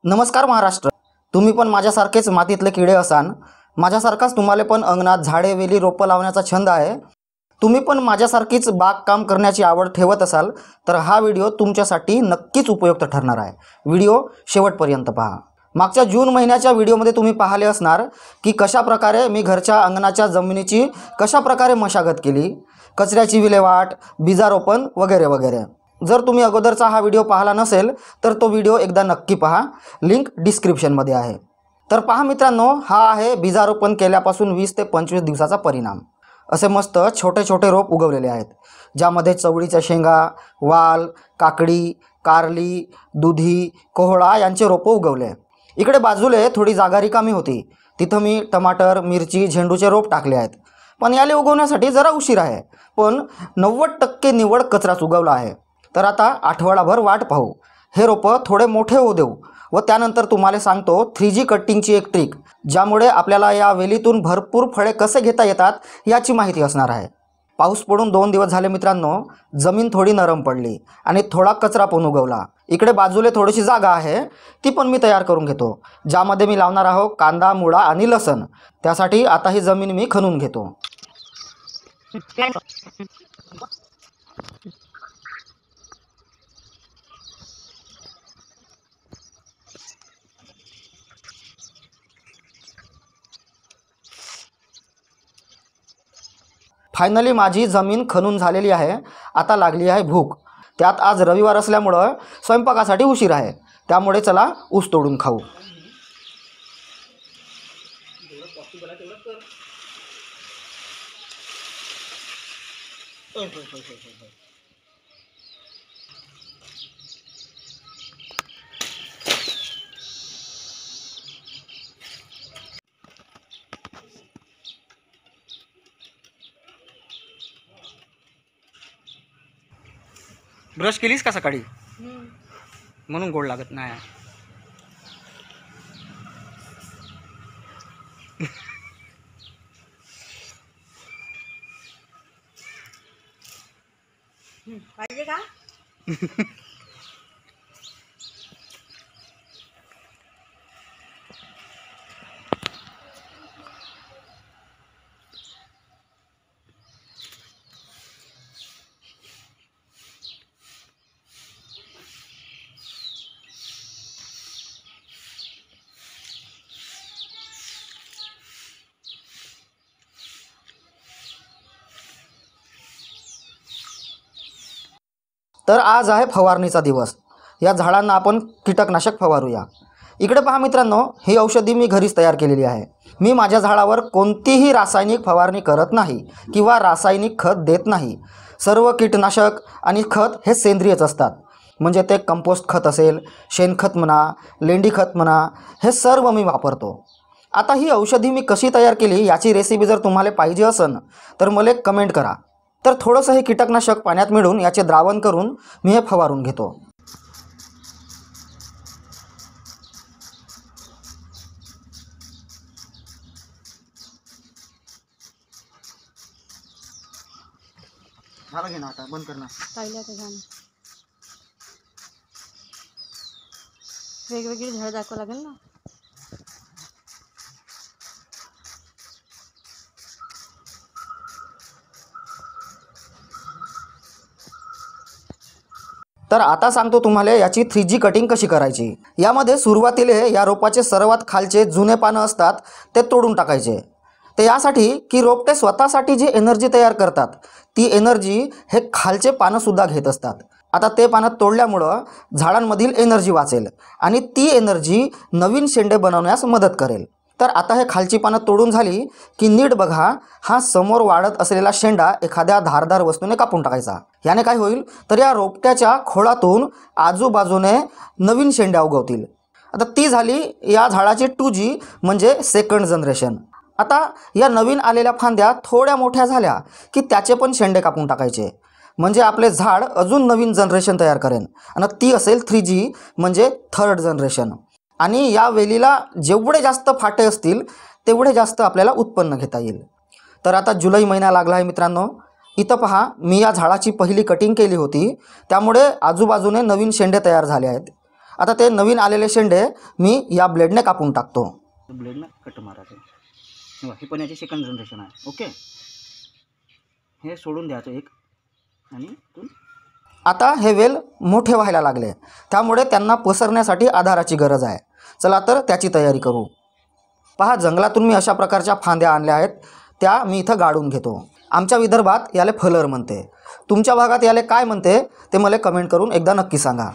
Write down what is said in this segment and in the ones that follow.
नमस्कार महाराष्ट्र. तुम्ही पण माझ्यासारखेच मातीतले किडे असाल. माझ्यासारखाच तुम्हाला पण अंगणात झाडे वेली रोपं लावण्याचा छंद आहे. तुम्ही पण माझ्यासारखीच बागकाम करण्याची आवड ठेवत असाल तर हा व्हिडिओ तुमच्यासाठी नक्कीच उपयुक्त ठरणार आहे. व्हिडिओ शेवटपर्यंत पहा. मागच्या जून महिन्याच्या व्हिडिओमध्ये तुम्ही पाहिले असणार की कशा प्रकारे मी घरच्या अंगणाच्या जमिनीची कशा प्रकारे मशागत केली, कचऱ्याची विल्हेवाट, बीजारोपण वगैरे वगैरे. जर तुम्ही अगोदरचा हा व्हिडिओ पाहिला नसेल तर तो व्हिडिओ एकदा नक्की पहा. लिंक डिस्क्रिप्शनमध्ये आहे. तर पहा मित्रांनो, हा आहे बीजारोपण केल्यापासून 20 ते 25 दिवसाचा परिणाम. असे मस्त छोटे छोटे रोप उगवलेले आहेत, ज्यामध्ये चवळीच्या शेंगा, वाल, काकडी, कारली, दुधी, कोहळा यांचे रोपं उगवले. इकडे बाजूले थोडी जागा रिकामी होती, तिथं मी टमाटर, मिरची, झेंडूचे रोप टाकले आहेत. पण याले उगवण्यासाठी जरा उशीर आहे, पण 90% निवड कचराच उगवला आहे. तर आता आठवडाभर वाट पाहू. हे रोपं थोडे मोठे होऊ देऊ व त्यानंतर तुम्हाला सांगतो 3G कटिंगची एक ट्रिक, ज्यामुळे आपल्याला या वेलीतून भरपूर फळे कसे घेता येतात याची माहिती असणार आहे. पाऊस पडून 2 दिवस झाले मित्रांनो. जमीन थोडी नरम पडली आणि थोडा कचरा पण उगवला. इकडे बाजूला थोडीशी जागा आहे, ती पण मी तयार करून घेतो, ज्यामध्ये मी लावणार आहो कांदा, मुळा आणि लसण. त्यासाठी आता ही जमीन मी खणून घेतो. फायनली माझी जमीन खणून झालेली आहे. आता लागली आहे भूक. त्यात आज रविवार असल्यामुळं स्वयंपाकासाठी उशीर आहे, त्यामुळे चला ऊस तोडून खाऊ. ब्रश केलीस का सकाळी? म्हणून गोड लागत नाही. पाहिजे का? तर आज आहे फवारणीचा दिवस. या झाडांना आपण कीटकनाशक फवारूया. इकडे पहा मित्रांनो, ही औषधी मी घरीच तयार केलेली आहे. मी माझ्या झाडावर कोणतीही रासायनिक फवारणी करत नाही किंवा रासायनिक खत देत नाही. सर्व कीटनाशक आणि खत हे सेंद्रियच असतात. म्हणजे ते कंपोस्ट खत असेल, शेणखत म्हणा, लेंडी खत म्हणा, हे सर्व मी वापरतो. आता ही औषधी मी कशी तयार केली याची रेसिपी जर तुम्हाला पाहिजे असेल तर मला कमेंट करा. तर थोडंसं हे कीटकनाशक पाण्यात मिळून याचे द्रावण करून मी हे फवारून घेतो. झालं घे ना, आता बंद कर ना. वेगवेगळी झाडं दाखवावं लागेल ना. तर आता सांगतो तुम्हाला याची 3G कटिंग कशी करायची. यामध्ये सुरुवातीला या रोपाचे सर्वात खालचे जुने पानं असतात ते तोडून टाकायचे. ते यासाठी की रोपटे स्वतःसाठी जी एनर्जी तयार करतात ती एनर्जी हे खालचे पानंसुद्धा घेत असतात. आता ते पानं तोडल्यामुळं झाडांमधील एनर्जी वाचेल आणि ती एनर्जी नवीन शेंडे बनवण्यास मदत करेल. तर आता हे खालची पानं तोडून झाली की नीट बघा, हा समोर वाढत असलेला शेंडा एखाद्या धारदार वस्तूने कापून टाकायचा. याने काय होईल तर या रोपट्याच्या खोडातून आजूबाजूने नवीन शेंड्या उगवतील. आता ती झाली या झाडाची 2G म्हणजे सेकंड जनरेशन. आता या नवीन आलेल्या फांद्या थोड्या मोठ्या झाल्या की त्याचे पण शेंडे कापून टाकायचे, म्हणजे आपले झाड अजून नवीन जनरेशन तयार करेन आणि ती असेल 3G म्हणजे थर्ड जनरेशन. आणि या वेलीला जेवढे जास्त फाटे असतील तेवढे जास्त आपल्याला उत्पन्न घेता येईल. तर आता जुलै महिना लागला आहे मित्रांनो. इथं पहा, मी या झाडाची पहिली कटिंग केली होती, त्यामुळे आजूबाजूने नवीन शेंडे तयार झाले आहेत. आता ते नवीन आलेले शेंडे मी या ब्लेडने कापून टाकतो. ब्लेडनं कट मारायचं. हे पण याची सेकंड जनरेशन आहे. ओके, हे सोडून द्यायचं एक आणि इथून आता हे वेल मोठे व्हायला लागले, त्यामुळे त्यांना पसरण्यासाठी आधाराची गरज आहे. चला तर त्याची तयारी करू. पहा, जंगलातून मी अशा प्रकारच्या फांद्या आणल्या आहेत, त्या मी इथं गाडून घेतो. आमच्या विदर्भात याले फलर म्हणते. तुमच्या भागात याले काय म्हणते ते मला कमेंट करून एकदा नक्की सांगा.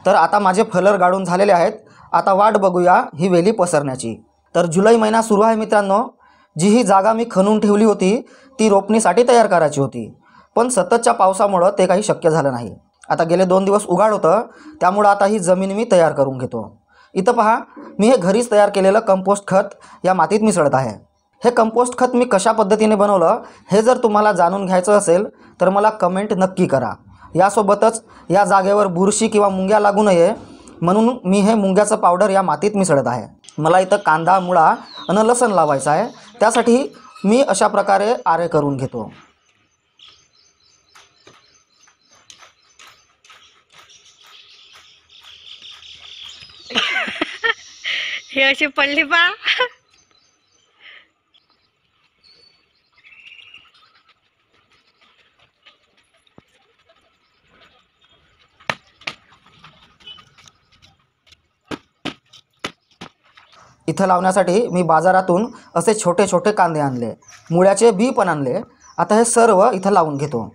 तर आता माझे फलर गाडून झालेले आहेत. आता वाट बघूया ही वेली पसरण्याची. तर जुलै महिना सुरू आहे मित्रांनो. जी ही जागा मी खणून ठेवली होती ती रोपणीसाठी तयार करायची होती, पण सततच्या पावसामुळं ते काही शक्य झालं नाही. आता गेले 2 दिवस उघाड होतं, त्यामुळं आता ही जमीन मी तयार करून घेतो. इथं पहा, मी हे घरीच तयार केलेलं कंपोस्ट खत या मातीत मिसळत आहे. हे कंपोस्ट खत मी कशा पद्धतीने बनवलं हे जर तुम्हाला जाणून घ्यायचं असेल तर मला कमेंट नक्की करा. यासोबतच या जागेवर बुरशी किंवा मुंग्या लागू नये म्हणून मी हे मुंग्याचं पावडर या मातीत मिसळत आहे. मला इथं कांदा, मुळा आणि लसण लावायचं आहे, त्यासाठी मी अशा प्रकारे आरे करून घेतो. हे असे पडले बा. इथं लावण्यासाठी मी बाजारातून असे छोटे छोटे कांदे आणले, मुळ्याचे बी पण आणले. आता हे सर्व इथं लावून घेतो.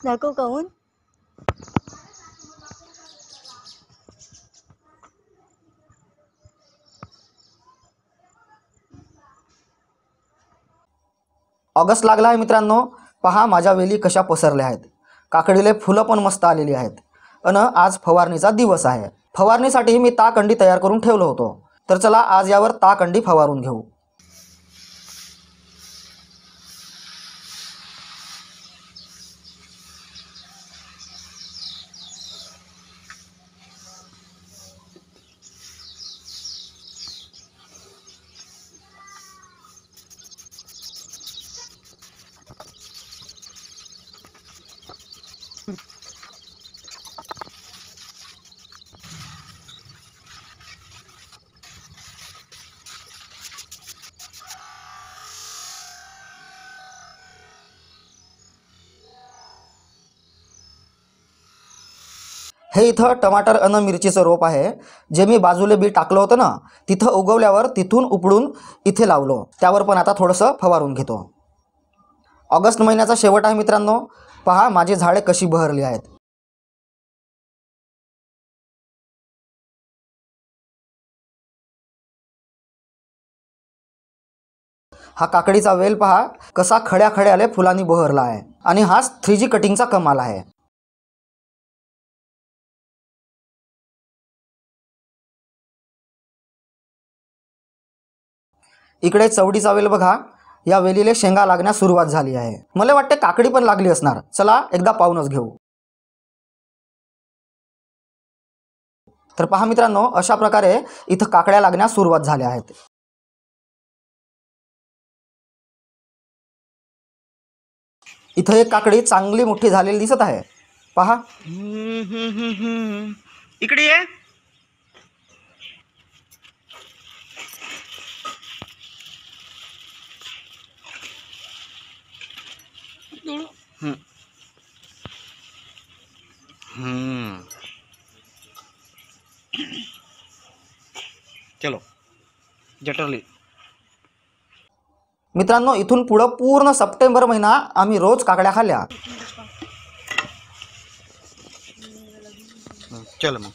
नको काऊन. ऑगस्ट लागला आहे मित्रांनो. पहा माझ्या वेली कशा पसरल्या आहेत. काकडीले फुलं पण मस्त आलेली आहेत. आणि आज फवारणीचा दिवस आहे. फवारणीसाठी मी ताकंडी तयार करून ठेवलं होतं. तर चला आज यावर ताकंडी फवारून घेऊ. हे इथं टमाटर अन मिरचीचं रोप आहे, जे मी बाजूले बी टाकलं होतं ना, तिथं उगवल्यावर तिथून उपडून इथे लावलो. त्यावर पण आता थोडंसं फवारून घेतो. ऑगस्ट महिन्याचा शेवट आहे मित्रांनो. पहा माझी झाडे कशी बहरली आहेत. हा काकडीचा वेल पहा कसा खड्या खड्याले फुलांनी बहरला आहे. आणि हाच 3G कटिंगचा कमाल आहे. इकडे चवडीचा वेल बघा, या वेलीले शेंगा लागण्यास सुरुवात झाली आहे. मला वाटते काकडी पण लागली असणार. चला एकदा पाहूनच घेऊ. तर पहा मित्रांनो, अशा प्रकारे इथं काकड्या लागण्यास सुरुवात झाल्या आहेत. इथं एक काकडी चांगली मोठी झालेली दिसत आहे, पहा. इकडे ये. चलो जटरली. मित्रांनो, इथून पुढं पूर्ण सप्टेंबर महिना आम्ही रोज काकड्या खाल्ल्या. चल मग.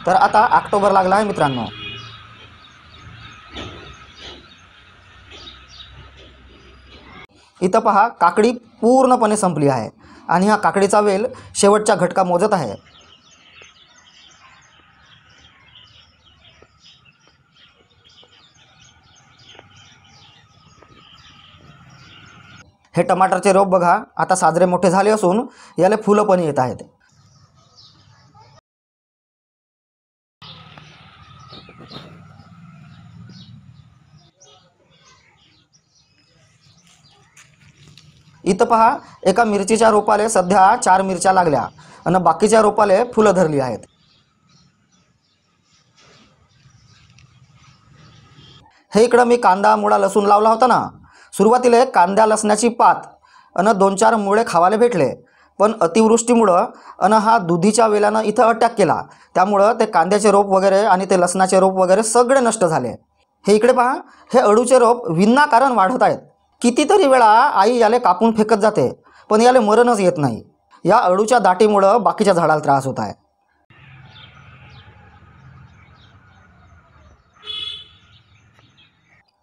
तर आता ऑक्टोबर लागला आहे मित्रांनो. इथं पहा, काकडी पूर्णपणे संपली आहे आणि हा काकडीचा वेल शेवटच्या घटका मोजत आहे. हे टमाटरचे रोप बघा, आता साजरे मोठे झाले असून याला फुलं पण येत आहेत. इथं पहा, एका मिरचीच्या रोपाले सध्या 4 मिरच्या लागल्या आणि बाकीच्या रोपाले फुलं धरली आहेत. हे इकडं मी कांदा, मुळा, लसूण लावला होता ना. सुरुवातीला कांद्या लसणाची पात आणि 2-4 मुळे खावाले भेटले, पण अतिवृष्टीमुळं आणि हा दुधीच्या वेलानं इथं अटॅक केला, त्यामुळं ते कांद्याचे रोप वगैरे आणि ते लसणाचे रोप वगैरे सगळे नष्ट झाले. हे इकडे पहा, हे अळूचे रोप विनाकारण वाढत आहेत. कितीतरी वेळा आई याले कापून फेकत जाते, पण याले मरणच येत नाही. या अळूच्या दाटीमुळं बाकीच्या झाडाला त्रास होत आहे.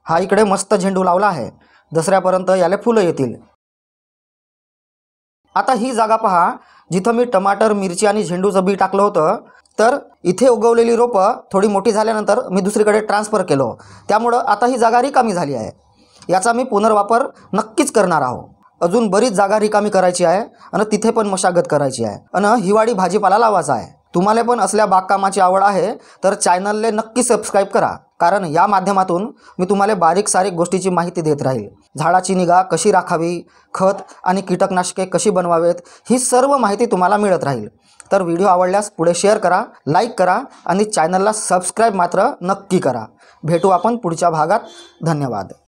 हा इकडे मस्त झेंडू लावला आहे, दसऱ्यापर्यंत याले फुलं येतील. आता ही जागा पहा, जिथं मी टमाटर, मिरची आणि झेंडूचं बी टाकलं होतं, तर इथे उगवलेली रोपं थोडी मोठी झाल्यानंतर मी दुसरीकडे ट्रान्सफर केलो, त्यामुळं आता ही जागा रिकामी झाली आहे. याचा मी पुनर्वापर नक्कीच करणार आहोत. अजून बरीच जागा रिकामी करायची आहे आणि तिथे पण मशागत करायची आहे आणि हिवाळी भाजीपाला लावायचा आहे. तुम्हाला पण असल्या बागकामाची आवड आहे तर चॅनलले नक्की सबस्क्राईब करा, कारण या माध्यमातून मी तुम्हाला बारीक सारीक गोष्टीची माहिती देत राहील. झाडाची निगा कशी राखावी, खत आणि कीटकनाशके कशी बनवावेत, ही सर्व माहिती तुम्हाला मिळत राहील. तर व्हिडिओ आवडल्यास पुढे शेअर करा, लाईक करा आणि चॅनलला सबस्क्राईब मात्र नक्की करा. भेटू आपण पुढच्या भागात. धन्यवाद.